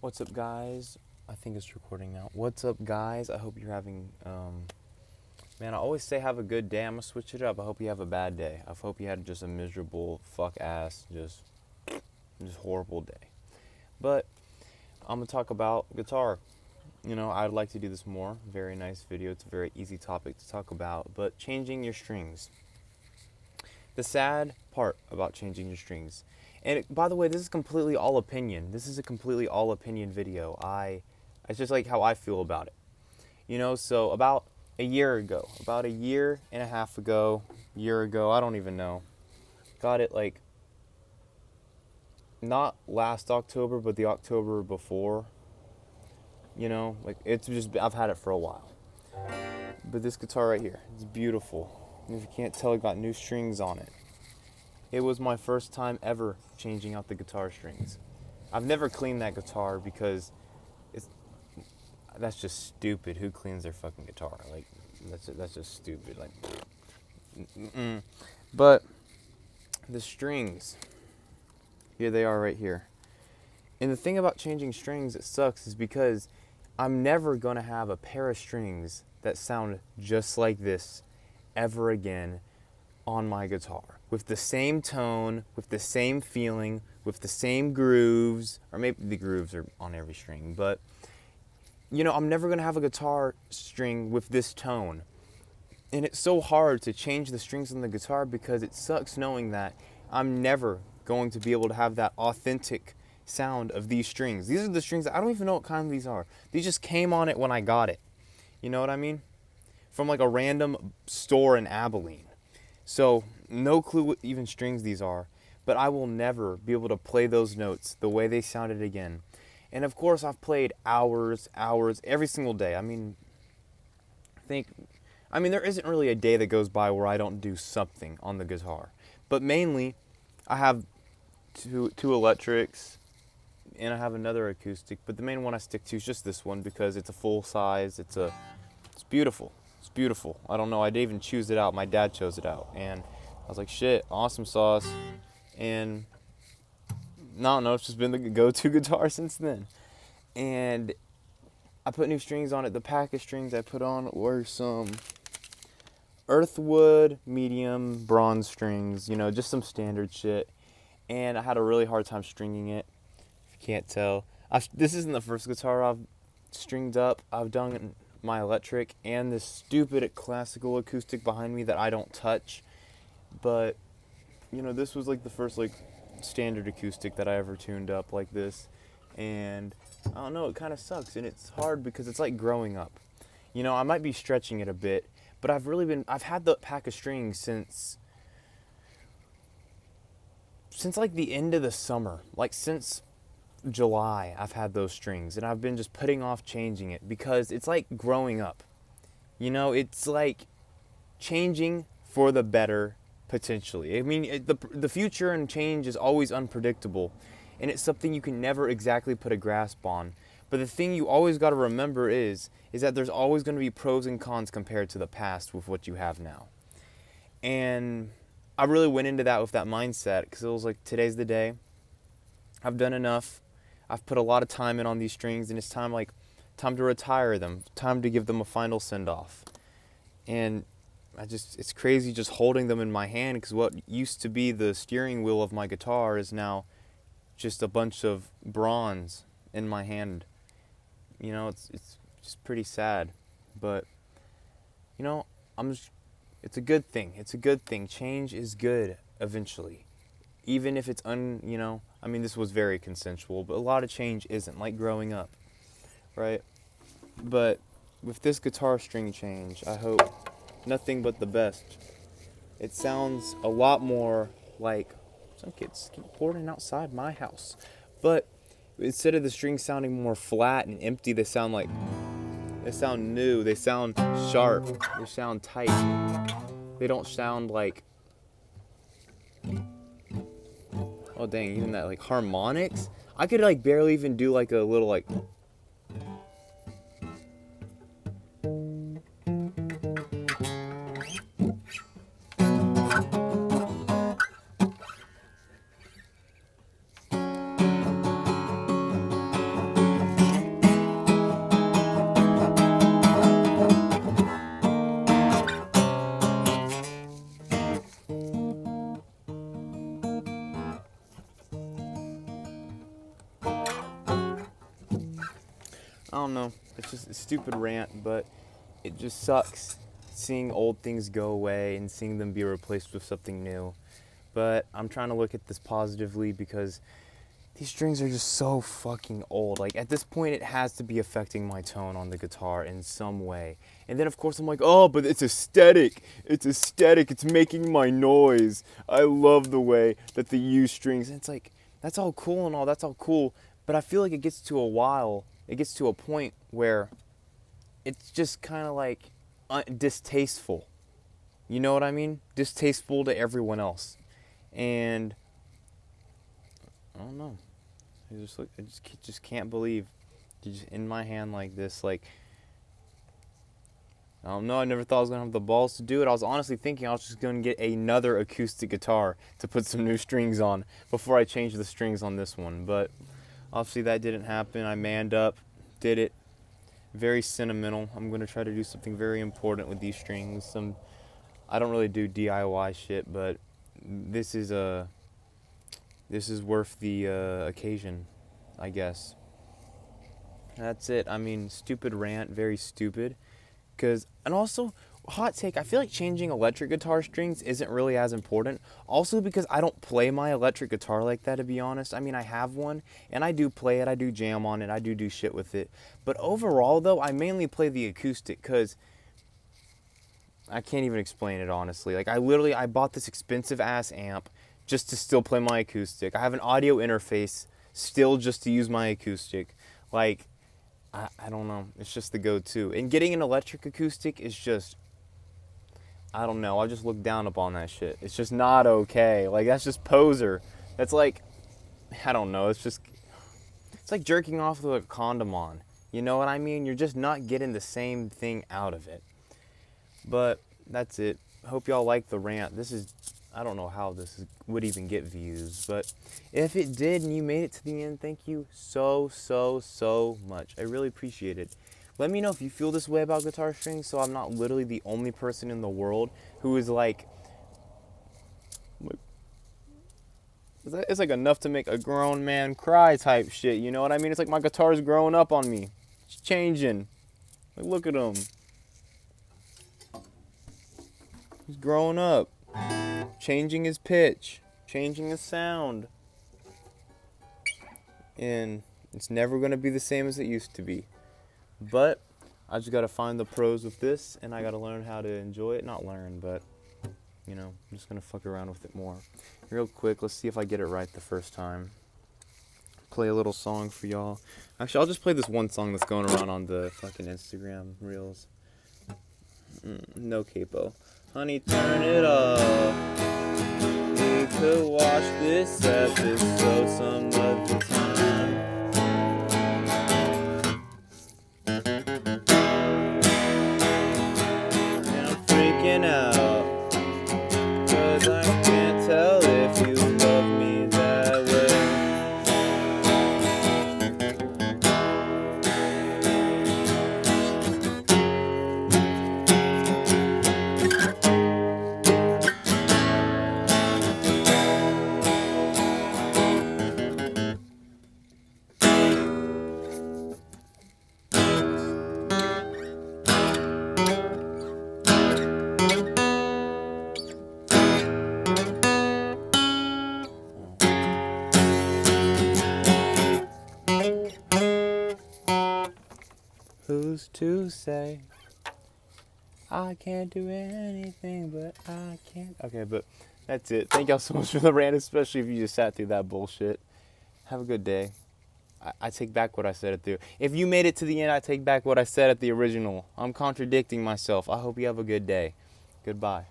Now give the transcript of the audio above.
What's up, guys? I think it's recording now. What's up, guys? I hope you're having, man, I always say have a good day. I'm gonna switch it up. I hope you have a bad day. I hope you had just a miserable, fuck ass, just horrible day. But I'm gonna talk about guitar. I'd like to do this more. Very nice video. It's a very easy topic to talk about. But changing your strings. The sad part about changing your strings. And by the way, this is completely all opinion. This is a completely all opinion video. It's just like how I feel about it. So about a year ago, about a year and a half ago, I don't even know. Got it like not last October, but the October before. Like it's just, I've had it for a while. But this guitar right here, it's beautiful. And if you can't tell, it got new strings on it. It was my first time ever changing out the guitar strings. I've never cleaned that guitar because that's just stupid. Who cleans their fucking guitar? Like that's just stupid. Like, mm-mm. But the strings, here they are right here. And the thing about changing strings that sucks is because I'm never gonna have a pair of strings that sound just like this ever again on my guitar, with the same tone, with the same feeling, with the same grooves, or maybe the grooves are on every string, but I'm never going to have a guitar string with this tone. And it's so hard to change the strings on the guitar because it sucks knowing that I'm never going to be able to have that authentic sound of these strings. These are the strings, I don't even know what kind these are. These just came on it when I got it. You know what I mean? From like a random store in Abilene. So, no clue what even strings these are, but I will never be able to play those notes the way they sounded again. And of course, I've played hours, every single day. There isn't really a day that goes by where I don't do something on the guitar. But mainly, I have two electrics, and I have another acoustic, but the main one I stick to is just this one because it's a full size, it's beautiful. It's beautiful. I don't know. I didn't even choose it out. My dad chose it out. And I was like, shit, awesome sauce. And no, it's just been the go-to guitar since then. And I put new strings on it. The pack of strings I put on were some Earthwood medium bronze strings, just some standard shit. And I had a really hard time stringing it, if you can't tell. This isn't the first guitar I've stringed up. I've done my electric and this stupid classical acoustic behind me that I don't touch, but this was like the first like standard acoustic that I ever tuned up like this, and I don't know, it kind of sucks, and it's hard because it's like growing up. I might be stretching it a bit, but I've had the pack of strings since like the end of the summer, like since July. I've had those strings, and I've been just putting off changing it because it's like growing up. It's like changing for the better, potentially. The future and change is always unpredictable, and it's something you can never exactly put a grasp on. But the thing you always got to remember is that there's always going to be pros and cons compared to the past with what you have now. And I really went into that with that mindset because it was like, today's the day. I've done enough. I've put a lot of time in on these strings, and it's time to retire them, time to give them a final send-off. And it's crazy just holding them in my hand, because what used to be the steering wheel of my guitar is now just a bunch of bronze in my hand. It's just pretty sad, but it's a good thing. It's a good thing. Change is good eventually. Even if it's this was very consensual, but a lot of change isn't, like growing up, right? But with this guitar string change, I hope nothing but the best. It sounds a lot more like some kids skateboarding outside my house. But instead of the strings sounding more flat and empty, they sound new, they sound sharp, they sound tight. They don't sound like, oh dang, even that like harmonics. I could like barely even do like a little like. I don't know. It's just a stupid rant, but it just sucks seeing old things go away and seeing them be replaced with something new. But I'm trying to look at this positively because these strings are just so fucking old. Like, at this point, it has to be affecting my tone on the guitar in some way. And then, of course, I'm like, oh, but it's aesthetic. It's aesthetic. It's making my noise. I love the way that they use strings. And it's like, that's all cool and all. That's all cool. But I feel like it gets to a point where it's just kind of like distasteful. You know what I mean? Distasteful to everyone else. And I don't know. I just can't believe you're just in my hand like this. Like, I don't know. I never thought I was gonna have the balls to do it. I was honestly thinking I was just gonna get another acoustic guitar to put some new strings on before I change the strings on this one. But obviously that didn't happen. I manned up, did it. Very sentimental. I'm gonna try to do something very important with these strings. I don't really do DIY shit, but this is worth the occasion, I guess. That's it. I mean, stupid rant, very stupid. And also, hot take, I feel like changing electric guitar strings isn't really as important. Also because I don't play my electric guitar like that, to be honest. I mean, I have one, and I do play it, I do jam on it, I do shit with it. But overall, though, I mainly play the acoustic, because I can't even explain it, honestly. Like, I bought this expensive-ass amp just to still play my acoustic. I have an audio interface still just to use my acoustic. Like, I don't know. It's just the go-to. And getting an electric acoustic is just, I don't know. I just look down upon that shit. It's just not okay. Like, that's just poser. That's like, I don't know. It's like jerking off with a condom on. You know what I mean? You're just not getting the same thing out of it. But that's it. Hope y'all like the rant. I don't know how this would even get views, but if it did and you made it to the end, thank you so much. I really appreciate it. Let me know if you feel this way about guitar strings, so I'm not literally the only person in the world who is like, it's like enough to make a grown man cry type shit, you know what I mean? It's like my guitar's growing up on me. It's changing. Like, look at him. He's growing up. Changing his pitch, changing his sound. And it's never going to be the same as it used to be. But I just got to find the pros with this, and I got to learn how to enjoy it. Not learn, but, you know, I'm just going to fuck around with it more. Real quick, let's see if I get it right the first time. Play a little song for y'all. Actually, I'll just play this one song that's going around on the fucking Instagram reels. No capo. Honey, turn it off. We could watch this episode some other time. And I'm freaking out, 'cause I can't tell if you love me that way. Who's to say I can't do anything, but I can't. Okay, but that's it. Thank y'all so much for the rant, especially if you just sat through that bullshit. Have a good day. I take back what I said at the... If you made it to the end, I take back what I said at the original. I'm contradicting myself. I hope you have a good day. Goodbye.